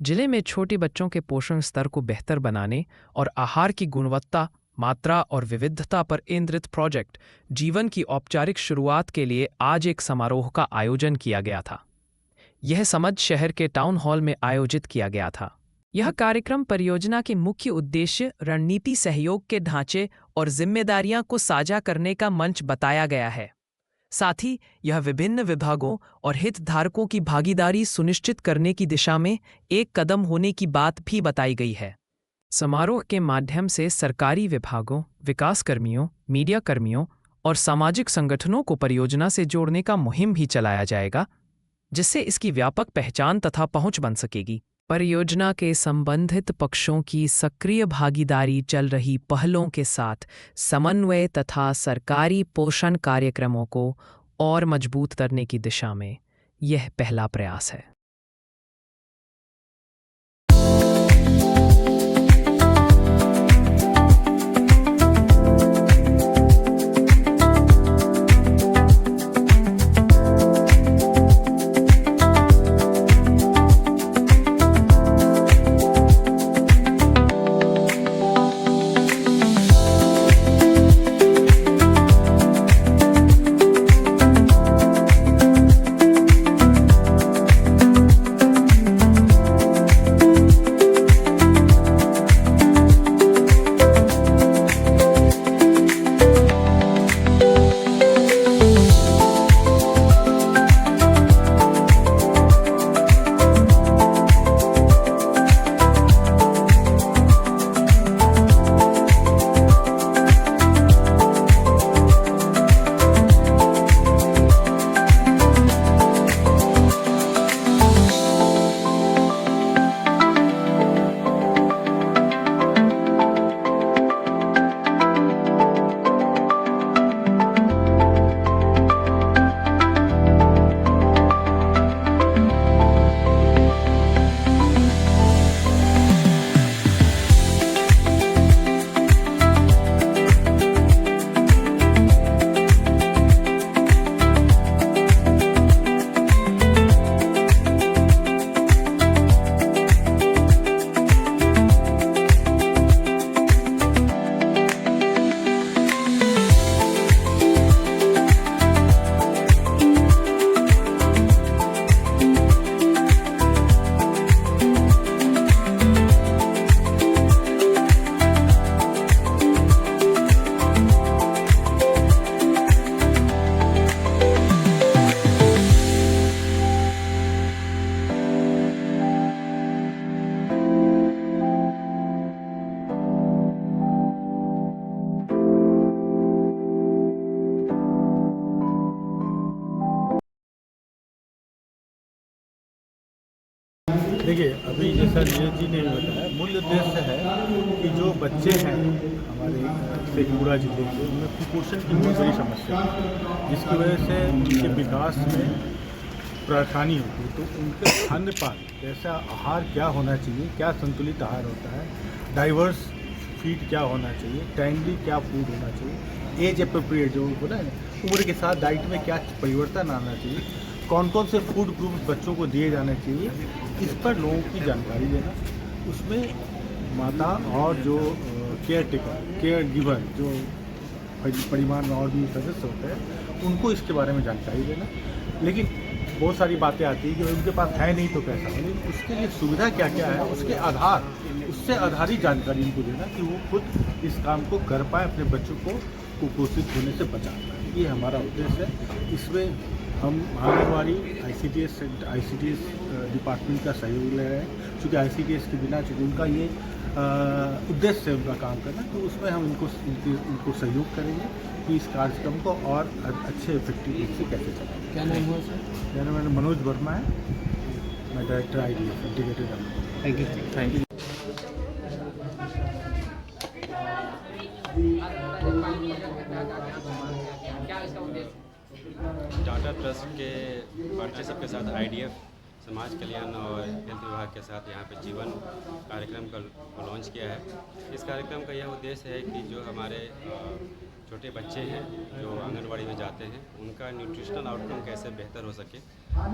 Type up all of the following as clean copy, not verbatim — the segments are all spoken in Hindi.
जिले में छोटे बच्चों के पोषण स्तर को बेहतर बनाने और आहार की गुणवत्ता, मात्रा और विविधता पर केंद्रित प्रोजेक्ट जीवन की औपचारिक शुरुआत के लिए आज एक समारोह का आयोजन किया गया था। यह समझ शहर के टाउन हॉल में आयोजित किया गया था। यह कार्यक्रम परियोजना के मुख्य उद्देश्य, रणनीति, सहयोग के ढांचे और जिम्मेदारियां को साझा करने का मंच बताया गया है। साथ ही यह विभिन्न विभागों और हितधारकों की भागीदारी सुनिश्चित करने की दिशा में एक कदम होने की बात भी बताई गई है। समारोह के माध्यम से सरकारी विभागों, विकासकर्मियों, मीडिया कर्मियों और सामाजिक संगठनों को परियोजना से जोड़ने का मुहिम भी चलाया जाएगा, जिससे इसकी व्यापक पहचान तथा पहुंच बन सकेगी। परियोजना के संबंधित पक्षों की सक्रिय भागीदारी, चल रही पहलों के साथ समन्वय तथा सरकारी पोषण कार्यक्रमों को और मजबूत करने की दिशा में यह पहला प्रयास है। देखिए, अभी जैसा नीरज जी ने बताया, मूल उद्देश्य है कि जो बच्चे हैं हमारे शेखपुरा जिले के, उनमें कुपोषण की बहुत बड़ी समस्या है, जिसकी वजह से उनके विकास में परेशानी होती है। तो उनके खाद्य पान, जैसा आहार क्या होना चाहिए, क्या संतुलित आहार होता है, डाइवर्स फीड क्या होना चाहिए, टाइमली क्या फूड होना चाहिए, एज अप्रोप्रिएट जो बोला है, उम्र के साथ डाइट में क्या परिवर्तन आना चाहिए, कौन कौन से फूड ग्रुप बच्चों को दिए जाने चाहिए, इस पर लोगों की जानकारी देना। उसमें माता और जो केयर गिवर जो परिवार में और भी सदस्य होते हैं, उनको इसके बारे में जानकारी देना। लेकिन बहुत सारी बातें आती हैं कि उनके पास है नहीं तो कैसा हो, लेकिन उसके लिए सुविधा क्या क्या है, उससे आधारित जानकारी उनको देना कि वो खुद इस काम को कर पाए, अपने बच्चों को कुपोषित होने से बचा पाए। ये हमारा उद्देश्य है। इसमें हम आंगनबाड़ी ICDS डिपार्टमेंट का सहयोग ले रहे हैं, क्योंकि ICDS के बिना चूँकि उनका ये उद्देश्य है उनका काम करना, तो उसमें हम उनको सहयोग करेंगे कि इस कार्यक्रम को और अच्छे इफेक्टिव रूप से कैसे चलाएं। क्या नाम हुआ सर? मेरा नाम मनोज वर्मा है, मैं director IDF integrated. Thank you. Thank you. Tata trust के पार्टनरशिप के साथ IDF समाज कल्याण और हेल्थ विभाग के साथ यहाँ पे जीवन कार्यक्रम को लॉन्च किया है। इस कार्यक्रम का यह उद्देश्य है कि जो हमारे छोटे बच्चे हैं जो आंगनबाड़ी में जाते हैं, उनका न्यूट्रिशनल आउटकम कैसे बेहतर हो सके,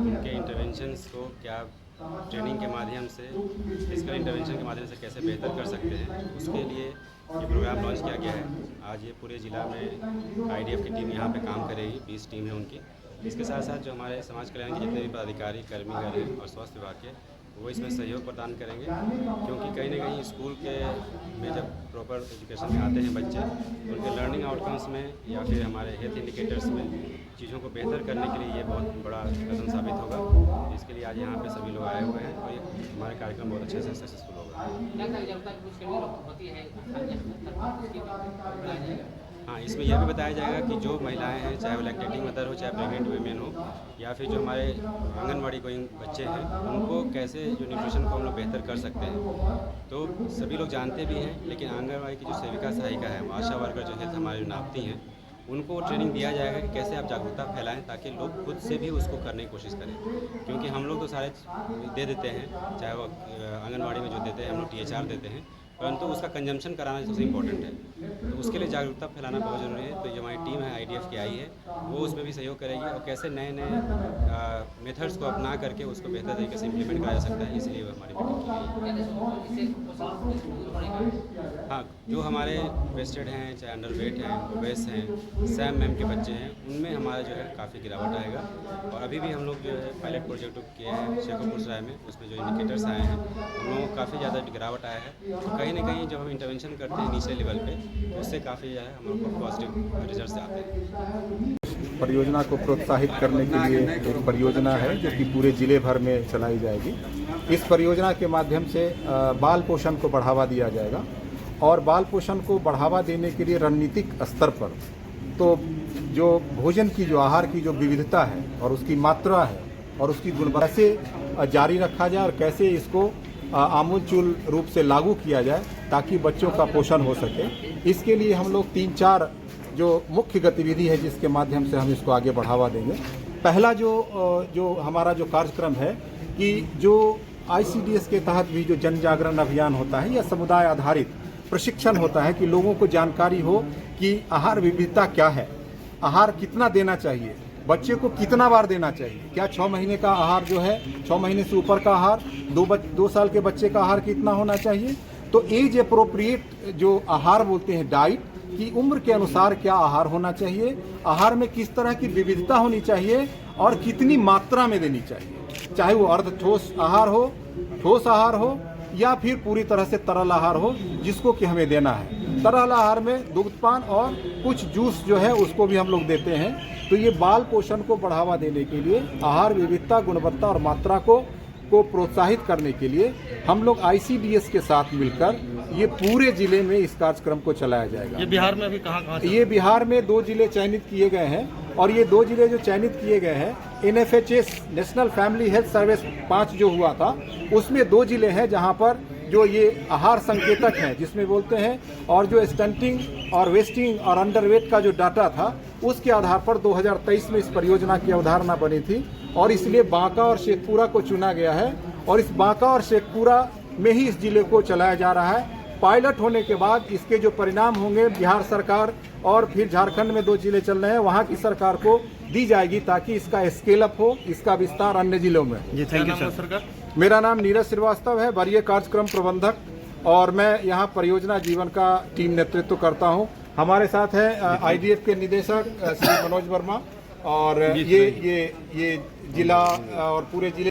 उनके इंटरवेंशंस को क्या ट्रेनिंग के माध्यम से, फिजिकल इंटरवेंशन के माध्यम से कैसे बेहतर कर सकते हैं, उसके लिए ये प्रोग्राम लॉन्च किया गया है। आज ये पूरे ज़िला में आईडीएफ की टीम यहाँ पे काम करेगी, 20 टीम है उनकी। इसके साथ साथ जो हमारे समाज कल्याण के जितने भी पदाधिकारी कर्मीगण हैं और स्वास्थ्य विभाग के, वो इसमें सहयोग प्रदान करेंगे, क्योंकि कहीं ना कहीं स्कूल के में जब प्रॉपर एजुकेशन में आते हैं बच्चे, उनके लर्निंग आउटकम्स में या फिर हमारे हेल्थ इंडिकेटर्स में चीज़ों को बेहतर करने के लिए ये बहुत बड़ा कदम साबित होगा। इसके लिए आज यहाँ पे सभी लोग आए हुए हैं और ये हमारे कार्यक्रम बहुत अच्छे से सक्सेसफुल होगा। हाँ, इसमें यह भी बताया जाएगा कि जो महिलाएं हैं, चाहे वो लैक्टेटिंग मदर हो, चाहे प्रेग्नेंट वीमेन हो, या फिर जो हमारे आंगनवाड़ी गोइंग बच्चे हैं, उनको कैसे जो न्यूट्रिशन को हम लोग बेहतर कर सकते हैं। तो सभी लोग जानते भी हैं, लेकिन आंगनवाड़ी की जो सेविका सहायिका है, आशा वर्कर जो हेल्थ हमारे नापती हैं, उनको ट्रेनिंग दिया जाएगा कि कैसे आप जागरूकता फैलाएं ताकि लोग खुद से भी उसको करने की कोशिश करें। क्योंकि हम लोग तो सारे दे देते हैं, चाहे वो आंगनवाड़ी में जो देते हैं हम लोग THR देते हैं, परंतु उसका कंजम्पशन कराना सबसे इम्पोर्टेंट है। तो उसके लिए जागरूकता फैलाना बहुत ज़रूरी है। तो जो हमारी टीम है IDF की आई है, वो उसमें भी सहयोग करेगी और कैसे नए नए मेथड्स को अपना करके उसको बेहतर तरीके से इम्प्लीमेंट कराया जा सकता है, इसलिए वो हमारी मीटिंग की गई। हाँ, जो हमारे वेस्टेड हैं, चाहे अंडरवेट हैं, ओबेस हैं, सैम मैम के बच्चे हैं, उनमें हमारा जो है काफ़ी गिरावट आएगा। और अभी भी हम लोग जो है पायलट प्रोजेक्ट किए हैं शेखोपुर सराय में, उसमें जो इंडिकेटर्स आए हैं, हम लोगों को काफ़ी ज़्यादा गिरावट आया है। तो कहीं ना कहीं जब हम इंटरवेंशन करते हैं नीचे लेवल पे, तो उससे काफ़ी जो है हम लोग को पॉजिटिव रिजल्ट आते हैं। परियोजना को प्रोत्साहित करने के लिए एक परियोजना है जो कि पूरे ज़िले भर में चलाई जाएगी। इस परियोजना के माध्यम से बाल पोषण को बढ़ावा दिया जाएगा और बाल पोषण को बढ़ावा देने के लिए रणनीतिक स्तर पर तो जो भोजन की, जो आहार की जो विविधता है और उसकी मात्रा है और उसकी गुणवत्ता कैसे जारी रखा जाए और कैसे इसको आमूलचूल रूप से लागू किया जाए ताकि बच्चों का पोषण हो सके। इसके लिए हम लोग 3-4 जो मुख्य गतिविधि है जिसके माध्यम से हम इसको आगे बढ़ावा देंगे। पहला जो हमारा जो कार्यक्रम है कि जो ICDS के तहत भी जो जन जागरण अभियान होता है या समुदाय आधारित प्रशिक्षण होता है कि लोगों को जानकारी हो कि आहार विविधता क्या है, आहार कितना देना चाहिए, बच्चे को कितना बार देना चाहिए, क्या 6 महीने का आहार जो है, 6 महीने से ऊपर का आहार, 2 साल के बच्चे का आहार कितना होना चाहिए। तो एज अप्रोप्रिएट जो आहार बोलते हैं, डाइट की उम्र के अनुसार क्या आहार होना चाहिए, आहार में किस तरह की विविधता होनी चाहिए और कितनी मात्रा में देनी चाहिए, चाहे वो अर्ध ठोस आहार हो, ठोस आहार हो या फिर पूरी तरह से तरल आहार हो जिसको कि हमें देना है। तरल आहार में दुग्धपान और कुछ जूस जो है उसको भी हम लोग देते हैं। तो ये बाल पोषण को बढ़ावा देने के लिए, आहार विविधता, गुणवत्ता और मात्रा को प्रोत्साहित करने के लिए हम लोग ICDS के साथ मिलकर ये पूरे जिले में इस कार्यक्रम को चलाया जाएगा। ये बिहार में अभी कहाँ? ये बिहार में 2 जिले चयनित किए गए हैं और ये 2 जिले जो चयनित किए गए हैं, NFHS national family health service 5 जो हुआ था उसमें 2 जिले हैं जहां पर जो ये आहार संकेतक हैं जिसमें बोलते हैं, और जो स्टंटिंग और वेस्टिंग और अंडरवेट का जो डाटा था उसके आधार पर 2023 में इस परियोजना की अवधारणा बनी थी और इसलिए बांका और शेखपुरा को चुना गया है और इस बांका और शेखपुरा में ही इस जिले को चलाया जा रहा है। पायलट होने के बाद इसके जो परिणाम होंगे बिहार सरकार और फिर झारखंड में 2 जिले चल रहे हैं वहाँ की सरकार को दी जाएगी ताकि इसका स्केल अप हो, इसका विस्तार अन्य जिलों में। जी, थैंक यू सर। मेरा नाम नीरज श्रीवास्तव है, वरीय कार्यक्रम प्रबंधक, और मैं यहाँ परियोजना जीवन का टीम नेतृत्व करता हूँ। हमारे साथ है IDF के निदेशक श्री मनोज वर्मा और ये जिला और पूरे जिले